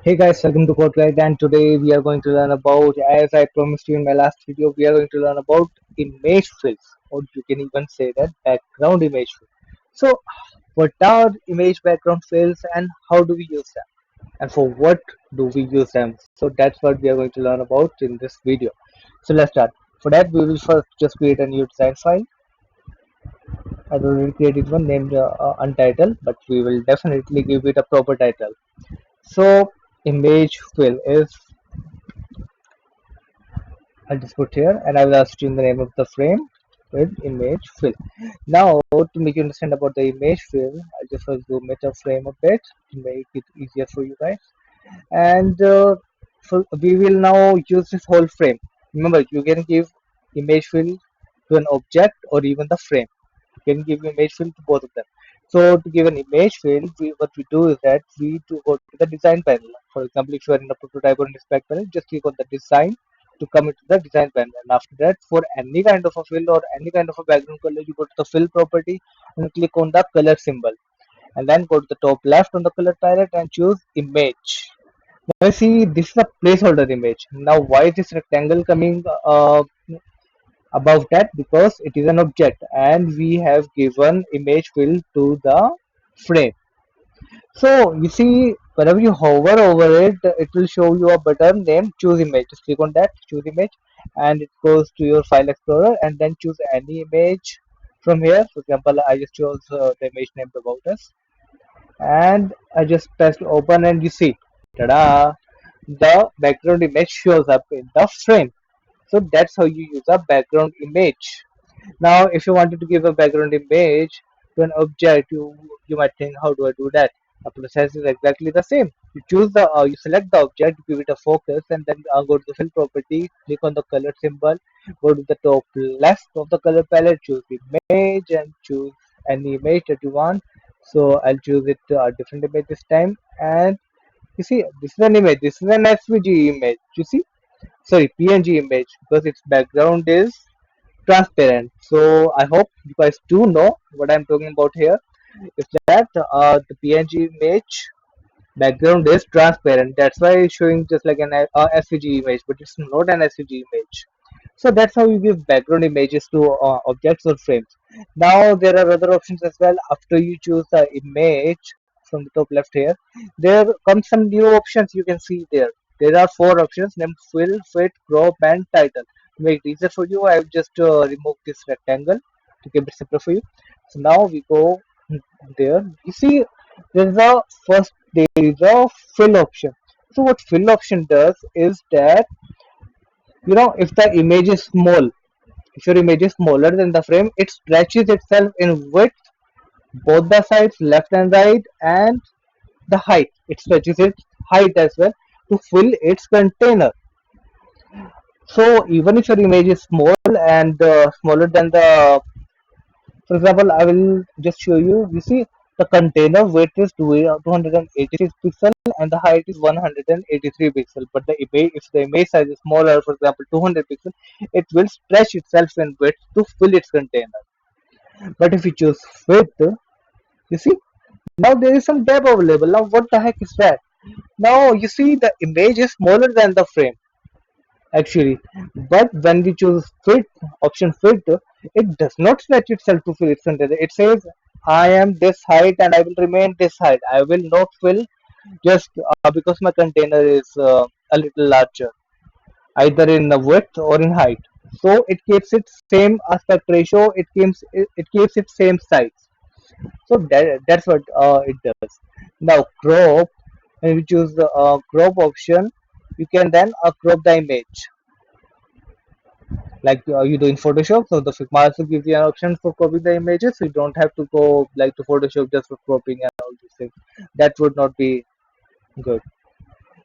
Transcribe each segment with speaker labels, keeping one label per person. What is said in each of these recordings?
Speaker 1: Hey guys, welcome to Code, and today we are going to learn about, as I promised you in my last video, we are going to learn about image fills, or you can even say that background image fill. So, what are image background fills and how do we use them? And for what do we use them? So that's what we are going to learn about in this video. So let's start. For that, we will first just create a new design file. I've already created one named Untitled, but we will definitely give it a proper title. So image fill is, I'll just put here and I will ask you the name of the frame with image fill. Now to make you understand about the image fill, I'll just zoom it a frame a bit to make it easier for you guys. And so we will now use this whole frame. Remember, you can give image fill to an object or even the frame. You can give image fill to both of them. So to give an image fill, what we do is that we to go to the design panel. For example, if you are in a prototype or in a spec panel, just click on the design to come into the design panel. And after that, for any kind of a fill or any kind of a background color, you go to the fill property and click on the color symbol. And then go to the top left on the color palette and choose image. Now see, this is a placeholder image. Now why is this rectangle coming above that? Because it is an object and we have given image fill to the frame. So you see, whenever you hover over it, it will show you a button named choose image. Just click on that, choose image, and it goes to your file explorer and then choose any image from here. For example, I just chose the image named about us and I just pressed open and you see, ta-da, the background image shows up in the frame. So that's how you use a background image. Now if you wanted to give a background image to an object, you might think, how do I do that? The process is exactly the same. You choose the you select the object, give it a focus, and then go to the fill property, click on the color symbol, go to the top left of the color palette, choose image and choose any image that you want. So I'll choose it a different image this time, and you see, this is an image, this is an SVG image, you see, sorry, PNG image, because its background is transparent. So I hope you guys do know what I'm talking about here. Is that the PNG image background is transparent. That's why it's showing just like an SVG image, but it's not an SVG image. So that's how you give background images to objects or frames. Now there are other options as well. After you choose the image from the top left here, there comes some new options you can see there. There are four options named fill, fit, crop, and title. To make it easier for you, I have just removed this rectangle to keep it simpler for you. So now we go there. You see, there's a first there is a fill option. So what fill option does is that, if the image is small, if your image is smaller than the frame, it stretches itself in width, both the sides, left and right, and the height. It stretches its height as well to fill its container. So even if your image is small and smaller than the, for example, I will just show you. You see, the container width is 286 pixel and the height is 183 pixel. But the image, if the image size is smaller, for example, 200 pixel, it will stretch itself in width to fill its container. But if you choose width, you see, now there is some gap available. Now what the heck is that? Now you see the image is smaller than the frame actually, but when we choose fit, option fit, it does not stretch itself to fill its container. It says I am this height and I will remain this height. I will not fill just because my container is a little larger, either in the width or in height. So it keeps its same aspect ratio. It keeps its same size. So that's what it does. Now crop, when we choose the crop option, you can then crop the image like you do in Photoshop. So the Figma also gives you an option for copying the images. So you don't have to go like to Photoshop just for cropping and all these things. That would not be good.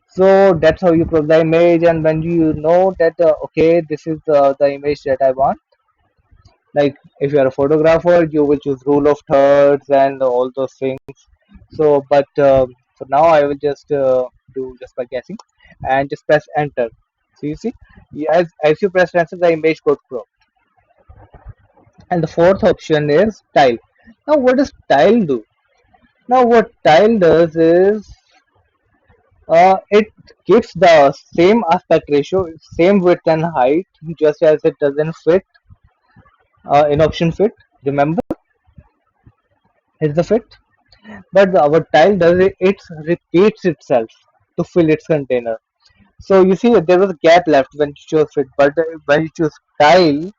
Speaker 1: So that's how you crop the image, and when you know that okay, this is the image that I want. Like if you are a photographer, you will choose rule of thirds and all those things. So, but for now, I will just do just by guessing, and just press enter. So you see, as you press enter, the image got cropped. And the fourth option is tile. Now what does tile do? Now what tile does is It keeps the same aspect ratio, same width and height, just as it doesn't fit in option fit. Remember, is the fit. But our tile does it, it repeats itself to fill its container. So you see that there was a gap left when you chose fit, but when you choose tile,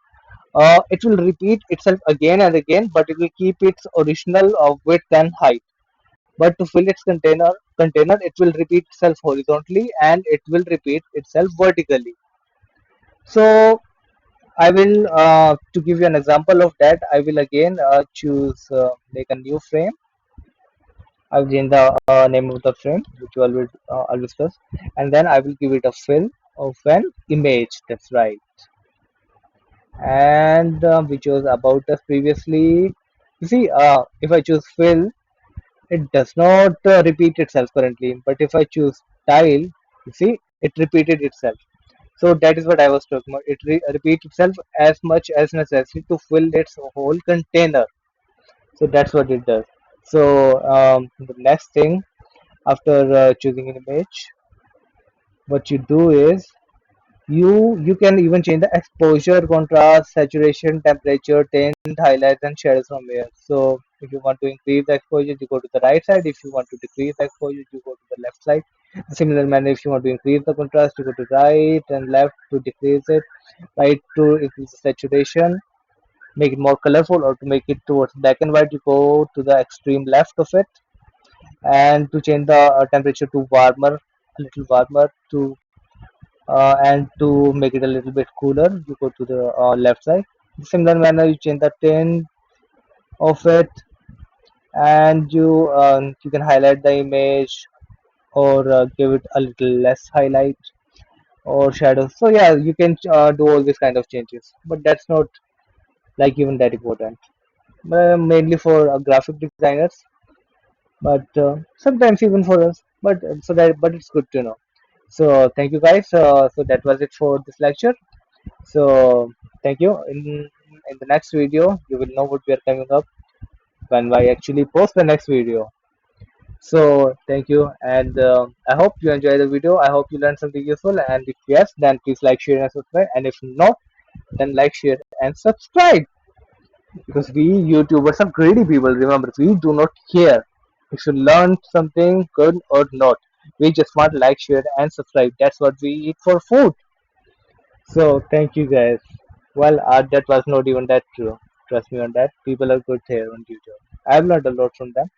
Speaker 1: it will repeat itself again and again, but it will keep its original width and height. But to fill its container, it will repeat itself horizontally and it will repeat itself vertically. So I will, to give you an example of that, I will again choose make a new frame. I'll change the name of the frame, which I'll discuss, and then I will give it a fill of an image. That's right, and which was about us previously. You see, if I choose fill, it does not repeat itself currently. But if I choose tile, you see, it repeated itself. So that is what I was talking about. It repeats itself as much as necessary to fill its whole container. So that's what it does. So the next thing after choosing an image, what you do is you can even change the exposure, contrast, saturation, temperature, tint, highlights, and shadows from here. So if you want to increase the exposure, you go to the right side. If you want to decrease the exposure, you go to the left side. In similar manner, if you want to increase the contrast, you go to right and left to decrease it. Right to increase the saturation, make it more colorful, or to make it towards black and white, you go to the extreme left of it. And to change the temperature to warmer, a little warmer, to and to make it a little bit cooler, you go to the left side. In similar manner, you change the tint of it, and you can highlight the image, or give it a little less highlight or shadow. So yeah, you can do all these kind of changes, but that's not like even that important. Mainly for graphic designers, but sometimes even for us. But it's good to know. So thank you guys. So that was it for this lecture. So thank you. In the next video, you will know what we are coming up when I actually post the next video. So thank you, and I hope you enjoy the video. I hope you learned something useful. And if yes, then please like, share, and subscribe. And if not, then like, share, and subscribe. Because we YouTubers are greedy people. Remember, we do not care if you learn something good or not. We just want like, share, and subscribe. That's what we eat for food. So thank you guys. Well, that was not even that true. Trust me on that. People are good here on YouTube. I've learned a lot from them.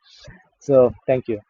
Speaker 1: So thank you.